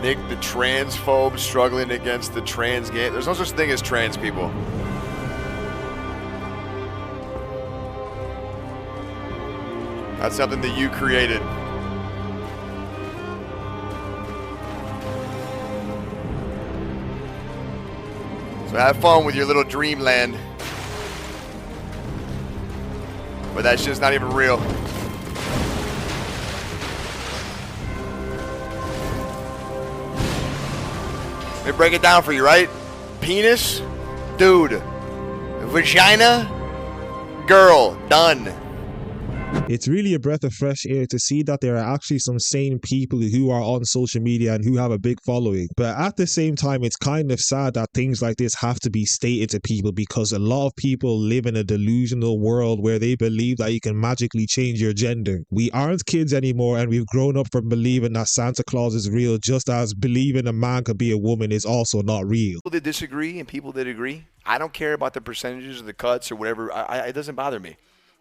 Nick, the transphobe struggling against the trans game. There's no such thing as trans people. That's something that you created. So have fun with your little dreamland. But that shit's not even real. Let me break it down for you, right? Penis, dude. Vagina, girl, done. It's really a breath of fresh air to see that there are actually some sane people who are on social media and who have a big following. But at the same time, it's kind of sad that things like this have to be stated to people, because a lot of people live in a delusional world where they believe that you can magically change your gender. We aren't kids anymore, and we've grown up from believing that Santa Claus is real, just as believing a man could be a woman is also not real. People that disagree and people that agree, I don't care about the percentages or the cuts or whatever. It doesn't bother me.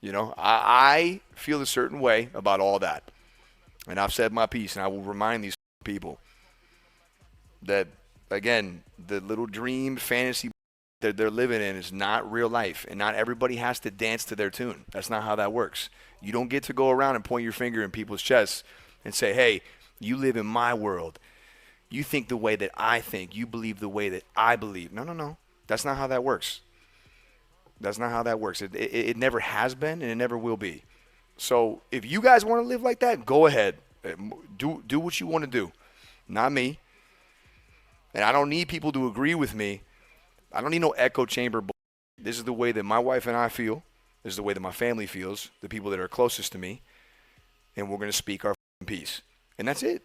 You know, I feel a certain way about all that. And I've said my piece, and I will remind these people that, again, the little dream fantasy that they're living in is not real life. And not everybody has to dance to their tune. That's not how that works. You don't get to go around and point your finger in people's chests and say, hey, you live in my world. You think the way that I think. You believe the way that I believe. No. That's not how that works. That's not how that works. It never has been, and it never will be. So if you guys want to live like that, go ahead. Do what you want to do. Not me. And I don't need people to agree with me. I don't need no echo chamber. This is the way that my wife and I feel. This is the way that my family feels, the people that are closest to me. And we're going to speak our piece. And that's it.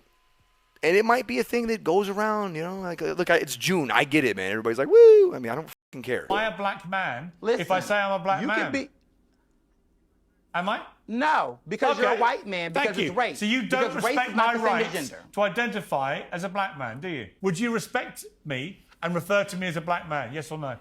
And it might be a thing that goes around, you know, like, look, it's June. I get it, man. Everybody's like, woo. I mean, I don't fucking care. Am I a black man? Listen, if I say I'm a black you man? Can be... Am I? No, because you're a white man, because it's race. So you don't because respect my rights to identify as a black man, do you? Would you respect me and refer to me as a black man, yes or no?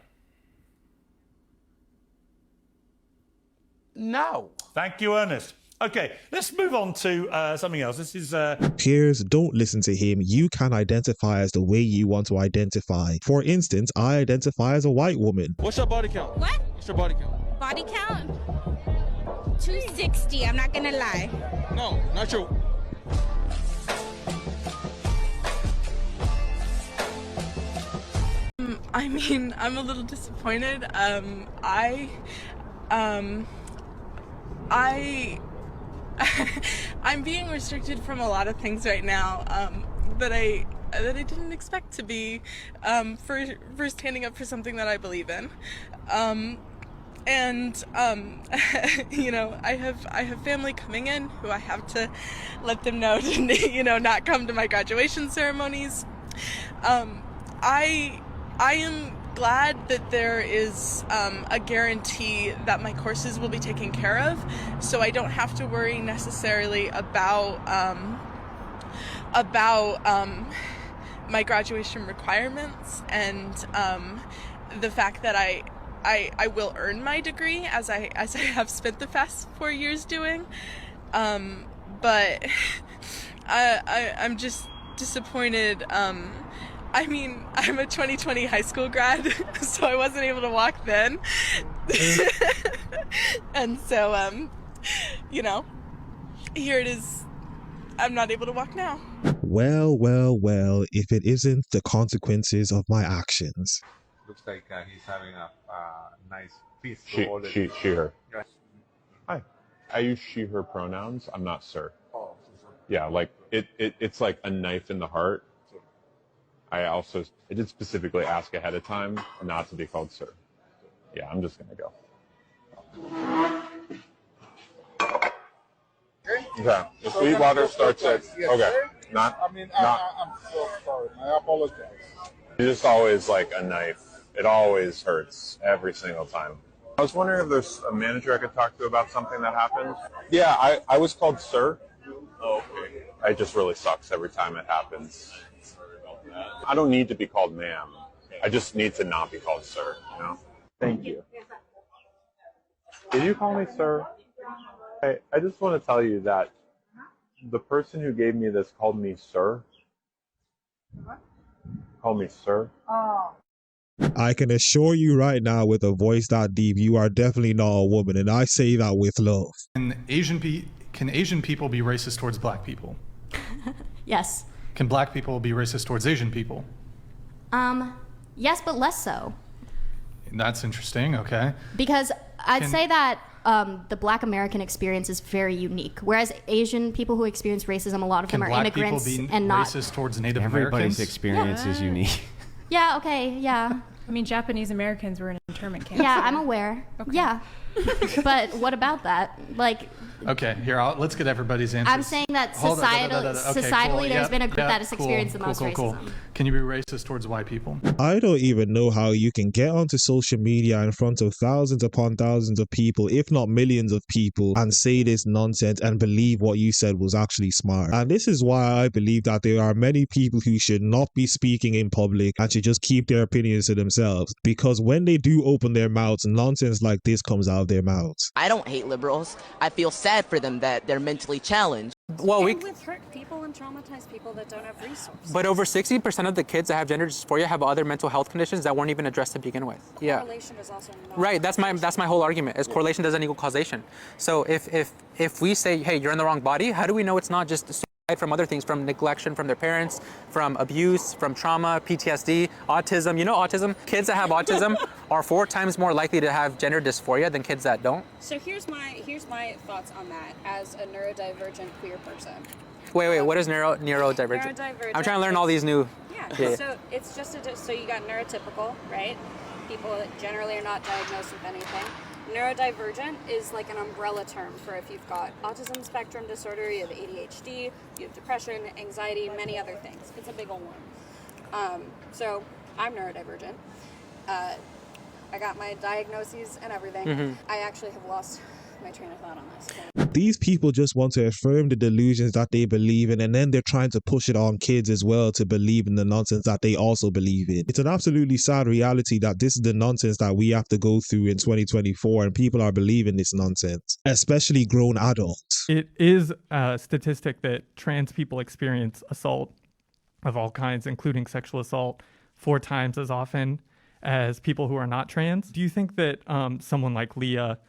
No. Thank you, Ernest. Okay, let's move on to something else. This is... Peers, don't listen to him. You can identify as the way you want to identify. For instance, I identify as a white woman. What's your body count? What? What's your body count? Body count? 260, I'm not gonna lie. No, not your... I mean, I'm a little disappointed. I'm being restricted from a lot of things right now that I didn't expect to be for standing up for something that I believe in. You know, I have family coming in who I have to let them know to, you know, not come to my graduation ceremonies. I am glad that there is a guarantee that my courses will be taken care of, so I don't have to worry necessarily about my graduation requirements and the fact that I will earn my degree as I have spent the past 4 years doing, but I'm just disappointed. I mean, I'm a 2020 high school grad, so I wasn't able to walk then. And so, you know, here it is. I'm not able to walk now. Well, if it isn't the consequences of my actions. Looks like he's having a nice piece. She, her. Hi. I use she, her pronouns. I'm not sir. Oh, yeah, like it's like a knife in the heart. I did specifically ask ahead of time not to be called sir. Yeah, I'm just gonna go. Okay. The Sweetwater starts at okay. I'm so sorry. I apologize. It's just always like a knife. It always hurts every single time. I was wondering if there's a manager I could talk to about something that happened. Yeah, I was called sir. Oh, okay. It just really sucks every time it happens. I don't need to be called ma'am. I just need to not be called sir, you know? Thank you. Did you call me sir? I just want to tell you that the person who gave me this called me sir. call me sir. I can assure you right now, with a voice that deep, you are definitely not a woman, and I say that with love. Can Asian people be racist towards black people? Yes. Can black people be racist towards Asian people? Yes, but less so. That's interesting, okay. Because I'd say that the black American experience is very unique, whereas Asian people who experience racism, a lot of them are immigrants and not racist towards Native Everybody's Americans. experience is unique. Yeah, okay, yeah. I mean, Japanese Americans were in internment camps. Yeah, I'm aware. Okay. Yeah. But what about that? Like, okay, here, let's get everybody's answers. I'm saying that societally there's been a group that has experienced the most racism. Can you be racist towards white people? I don't even know how you can get onto social media in front of thousands upon thousands of people, if not millions of people, and say this nonsense and believe what you said was actually smart. And this is why I believe that there are many people who should not be speaking in public and should just keep their opinions to themselves. Because when they do open their mouths, nonsense like this comes out of their mouths. I don't hate liberals. I feel sad for them that they're mentally challenged. Well, we hurt people and traumatize people that don't have resources. But over 60% of the kids that have gender dysphoria have other mental health conditions that weren't even addressed to begin with. Correlation is also not Right. That's my whole argument. Is correlation doesn't equal causation. So if we say, hey, you're in the wrong body, how do we know it's not just suicide from other things, from neglection from their parents, from abuse, from trauma, PTSD, autism? You know autism? Kids that have autism are 4 times more likely to have gender dysphoria than kids that don't. So here's my thoughts on that as a neurodivergent queer person. Wait, what is neurodivergent? Neurodivergent. I'm trying to learn all these new. Yeah. So it's just so you got neurotypical, right? People that generally are not diagnosed with anything. Neurodivergent is like an umbrella term for if you've got autism spectrum disorder, you have ADHD, you have depression, anxiety, many other things. It's a big old one. So I'm neurodivergent. I got my diagnoses and everything. Mm-hmm. I actually have lost my train of thought on this. These people just want to affirm the delusions that they believe in, and then they're trying to push it on kids as well to believe in the nonsense that they also believe in. It's an absolutely sad reality that this is the nonsense that we have to go through in 2024, and people are believing this nonsense, especially grown adults. It is a statistic that trans people experience assault of all kinds, including sexual assault, 4 times as often as people who are not trans. Do you think that someone like Leah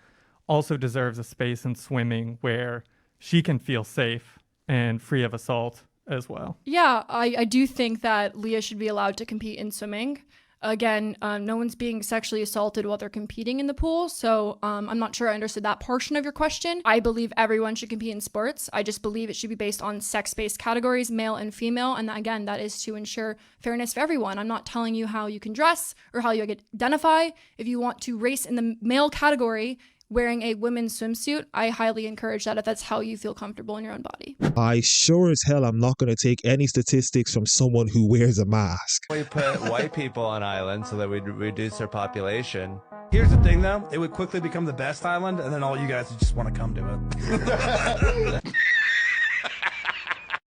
also deserves a space in swimming where she can feel safe and free of assault as well? Yeah, I do think that Leah should be allowed to compete in swimming. Again, no one's being sexually assaulted while they're competing in the pool, so I'm not sure I understood that portion of your question. I believe everyone should compete in sports. I just believe it should be based on sex-based categories, male and female, and again, that is to ensure fairness for everyone. I'm not telling you how you can dress or how you identify. If you want to race in the male category, wearing a women's swimsuit, I highly encourage that if that's how you feel comfortable in your own body. I sure as hell am not going to take any statistics from someone who wears a mask. We put white people on islands so that we'd reduce their population. Here's the thing though, it would quickly become the best island and then all you guys would just want to come to it.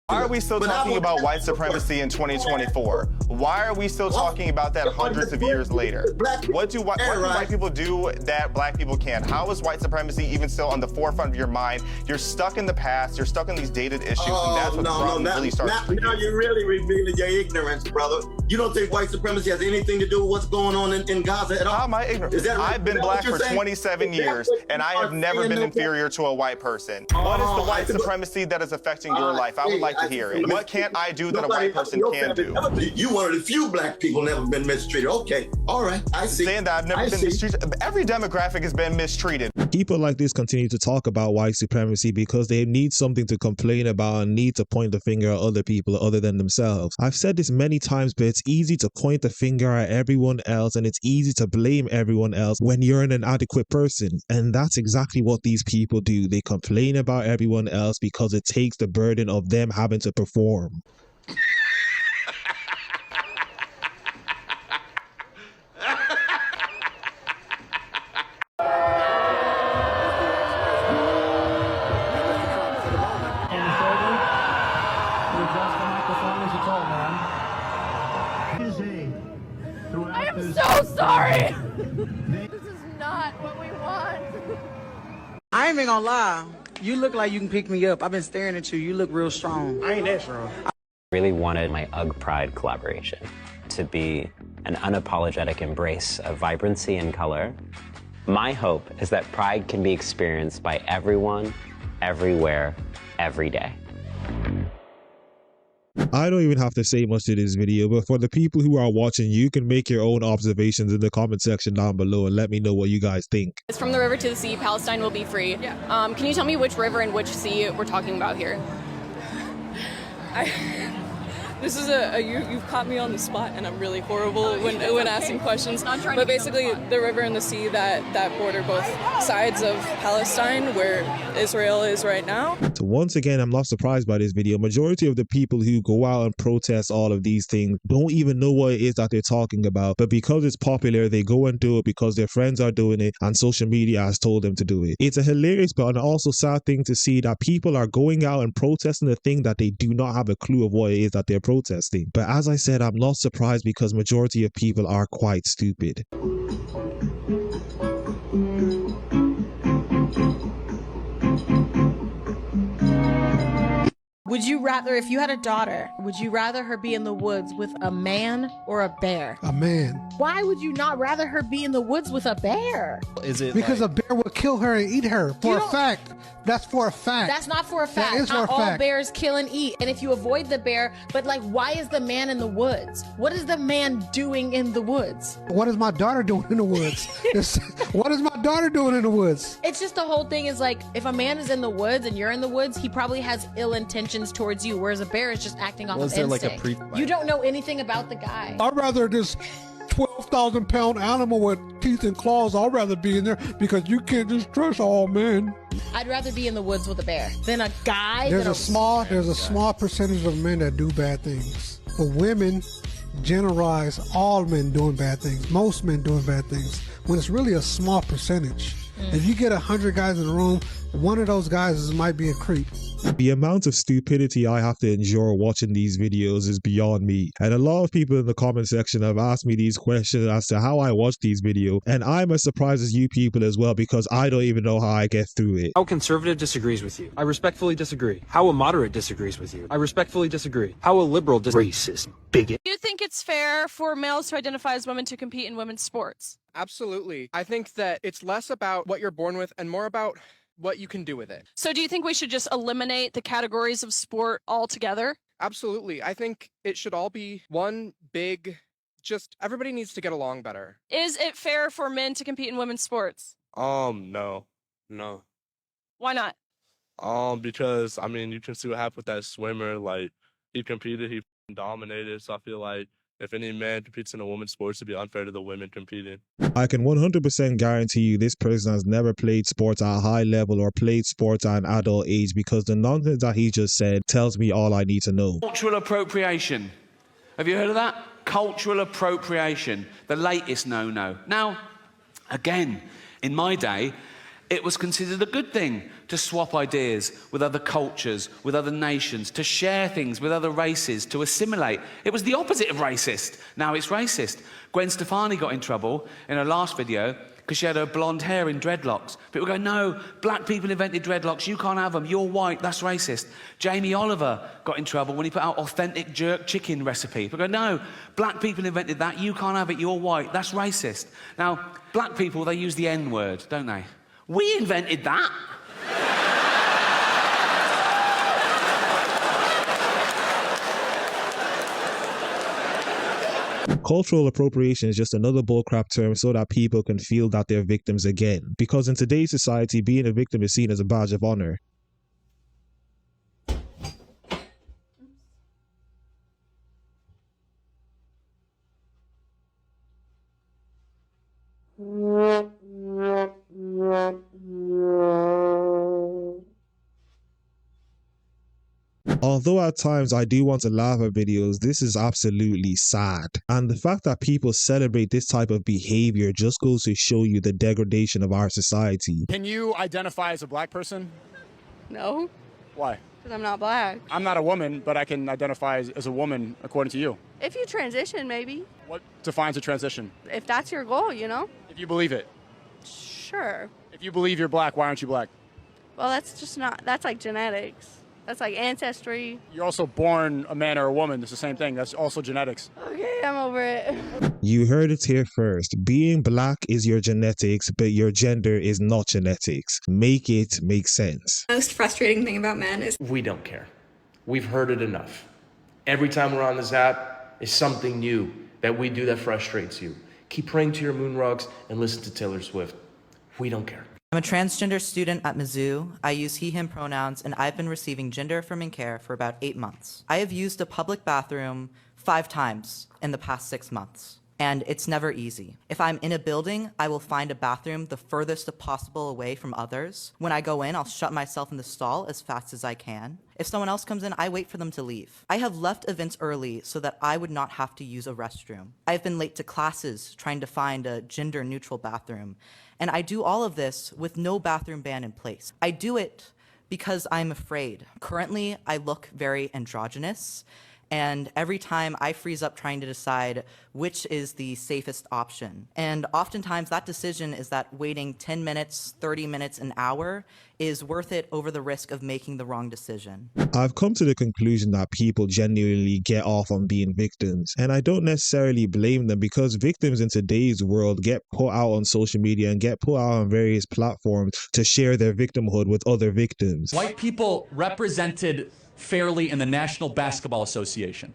Why are we still talking about white supremacy in 2024? Why are we still talking about that hundreds of years later? What do white people do that black people can't? How is white supremacy even still on the forefront of your mind? You're stuck in the past, you're stuck in these dated issues, and that's what the problem really starts. Now you're really revealing your ignorance, brother. You don't think white supremacy has anything to do with what's going on in Gaza at all? How am I ignorant? I've been black for 27 years, and I have never been inferior to a white person. What is the white supremacy that is affecting your life? I would like to hear it. What can't I do that a white person can do? You one of the few black people never been mistreated. Okay, all right, I see. Saying that I've never been mistreated. Every demographic has been mistreated. People like this continue to talk about white supremacy because they need something to complain about and need to point the finger at other people other than themselves. I've said this many times, but it's easy to point the finger at everyone else and it's easy to blame everyone else when you're an inadequate person. And that's exactly what these people do. They complain about everyone else because it takes the burden of them having to perform. I am so sorry. This is not what we want. I ain't even gonna lie. You look like you can pick me up. I've been staring at you. You look real strong. I ain't that strong. Really wanted my UGG Pride collaboration to be an unapologetic embrace of vibrancy and color. My hope is that Pride can be experienced by everyone, everywhere, every day. I don't even have to say much to this video, but for the people who are watching, you can make your own observations in the comment section down below and let me know what you guys think. It's from the river to the sea, Palestine will be free. Yeah. Can you tell me which river and which sea we're talking about here? This is you've caught me on the spot, and I'm really horrible when asking questions. But basically, the river and the sea that border both sides of Palestine, where Israel is right now. So once again, I'm not surprised by this video. Majority of the people who go out and protest all of these things don't even know what it is that they're talking about. But because it's popular, they go and do it because their friends are doing it and social media has told them to do it. It's a hilarious but also sad thing to see that people are going out and protesting a thing that they do not have a clue of what it is that they're protesting. But as I said, I'm not surprised because majority of people are quite stupid. Would you rather, if you had a daughter, would you rather her be in the woods with a man or a bear? A man. Why would you not rather her be in the woods with a bear? Is it because a bear will kill her and eat her for a fact? That's for a fact. That's not for a fact. That is for a Not all fact. bears kill and eat. And if you avoid the bear, but like, why is the man in the woods? What is the man doing in the woods? What is my daughter doing in the woods? What is my daughter doing in the woods? It's just the whole thing is like, if a man is in the woods and you're in the woods, he probably has ill intentions towards you, whereas a bear is just acting off of instinct. You don't know anything about the guy. I'd rather this 12,000-pound animal with teeth and claws, I'd rather be in there because you can't just trust all men. I'd rather be in the woods with a bear than a guy. There's a small percentage of men that do bad things. But women generalize all men doing bad things, most men doing bad things, when it's really a small percentage. If you get 100 guys in a room, one of those guys might be a creep. The amount of stupidity I have to endure watching these videos is beyond me. And a lot of people in the comment section have asked me these questions as to how I watch these videos. And I'm as surprised as you people as well because I don't even know how I get through it. How a conservative disagrees with you. I respectfully disagree. How a moderate disagrees with you. I respectfully disagree. How a liberal racist bigot. Do you think it's fair for males to identify as women to compete in women's sports? Absolutely. I think that it's less about what you're born with and more about what you can do with it. So do you think we should just eliminate the categories of sport altogether? Absolutely. I think it should all be one big, just everybody needs to get along better. Is it fair for men to compete in women's sports? No. Why not? Because, I mean, you can see what happened with that swimmer. Like, he competed, he dominated, so I feel like if any man competes in a women's sports, it'd be unfair to the women competing. I can 100% guarantee you this person has never played sports at a high level or played sports at an adult age because the nonsense that he just said tells me all I need to know. Cultural appropriation. Have you heard of that? Cultural appropriation. The latest no-no. Now, again, in my day, it was considered a good thing to swap ideas with other cultures, with other nations, to share things with other races, to assimilate. It was the opposite of racist. Now it's racist. Gwen Stefani got in trouble in her last video because she had her blonde hair in dreadlocks. People go, no, black people invented dreadlocks, you can't have them, you're white, that's racist. Jamie Oliver got in trouble when he put out authentic jerk chicken recipe. People go, no, black people invented that, you can't have it, you're white, that's racist. Now, black people, they use the N-word, don't they? We invented that. Cultural appropriation is just another bullcrap term so that people can feel that they're victims again. Because in today's society, being a victim is seen as a badge of honor. Although at times I do want to laugh at videos, this is absolutely sad. And the fact that people celebrate this type of behavior just goes to show you the degradation of our society. Can you identify as a black person? No, Why? because I'm not black. I'm not a woman, but I can identify as a woman according to you. If you transition, maybe. What defines a transition? If that's your goal, you know? If you believe it. Sure. If you believe you're black, why aren't you black? Well, that's just not, that's like genetics. That's like ancestry. You're also born a man or a woman. It's the same thing. That's also genetics. Okay, I'm over it. You heard it here first. Being black is your genetics, but your gender is not genetics. Make it make sense. The most frustrating thing about men is we don't care. We've heard it enough. Every time we're on this app, is something new that we do that frustrates you. Keep praying to your moon rocks and listen to Taylor Swift. We don't care. I'm a transgender student at Mizzou. I use he, him pronouns, and I've been receiving gender affirming care for about 8 months. I have used a public bathroom 5 times in the past 6 months. And it's never easy. If I'm in a building, I will find a bathroom the furthest possible away from others. When I go in, I'll shut myself in the stall as fast as I can. If someone else comes in, I wait for them to leave. I have left events early so that I would not have to use a restroom. I've been late to classes trying to find a gender-neutral bathroom. And I do all of this with no bathroom ban in place. I do it because I'm afraid. Currently, I look very androgynous. And every time I freeze up trying to decide which is the safest option. And oftentimes that decision is that waiting 10 minutes, 30 minutes, an hour is worth it over the risk of making the wrong decision. I've come to the conclusion that people genuinely get off on being victims. And I don't necessarily blame them because victims in today's world get put out on social media and get put out on various platforms to share their victimhood with other victims. White people represented fairly in the National Basketball Association.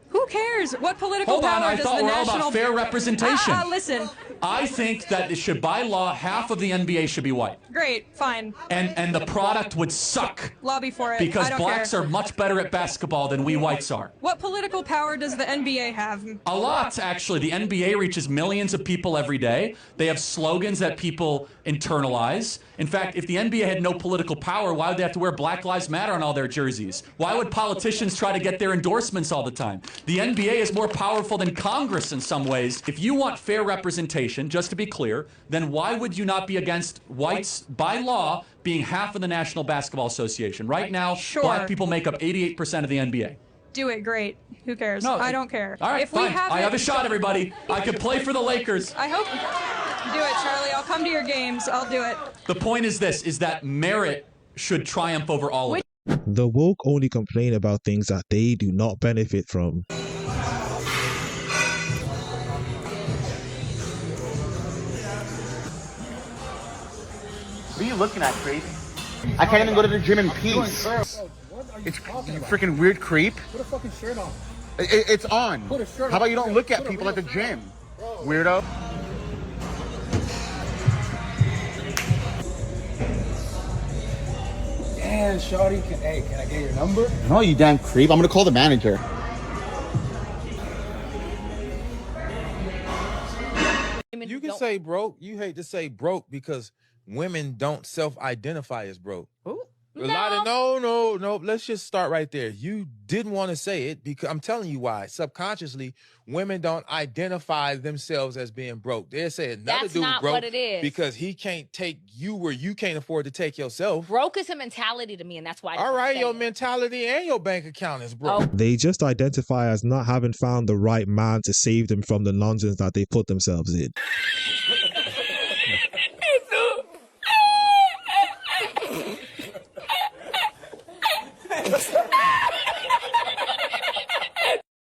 Who cares? What political Hold on, power I does thought the we're all national... about fair representation. Listen. I think that it should, by law, half of the NBA should be white. Great, fine. And the product would suck. Lobby for it. Because I don't blacks care. are much better at basketball than we whites are. What political power does the NBA have? A lot, actually. The NBA reaches millions of people every day. They have slogans that people internalize. In fact, if the NBA had no political power, why would they have to wear Black Lives Matter on all their jerseys? Why would politicians try to get their endorsements all the time? The NBA is more powerful than Congress in some ways. If you want fair representation, just to be clear, then why would you not be against whites, by law, being half of the National Basketball Association? Right now, black people make up 88% of the NBA. Do it, great. Who cares? No, I don't care. All right, if fine. We have I have a shot, everybody. I could play for the Lakers. I hope. Do it, Charlie. I'll come to your games. I'll do it. The point is this, is that merit should triumph over all of it. The woke only complain about things that they do not benefit from. What are you looking at, creep? I can't even go to the gym in peace. It's you freaking weird creep. Put a fucking shirt on. It's on. Put a shirt on. How about you don't look at people at the gym? Weirdo. Damn, shawty. Can I get your number? No, you damn creep. I'm gonna call the manager. You can say broke. You hate to say broke because women don't self-identify as broke. No. Let's just start right there. You didn't want to say it because I'm telling you why. Subconsciously, women don't identify themselves as being broke. They're saying another That's dude not broke what it is. because he can't take you where you can't afford to take yourself. Broke is a mentality to me, and that's why. All right, your mentality and your bank account is broke. They just identify as not having found the right man to save them from the nonsense that they put themselves in.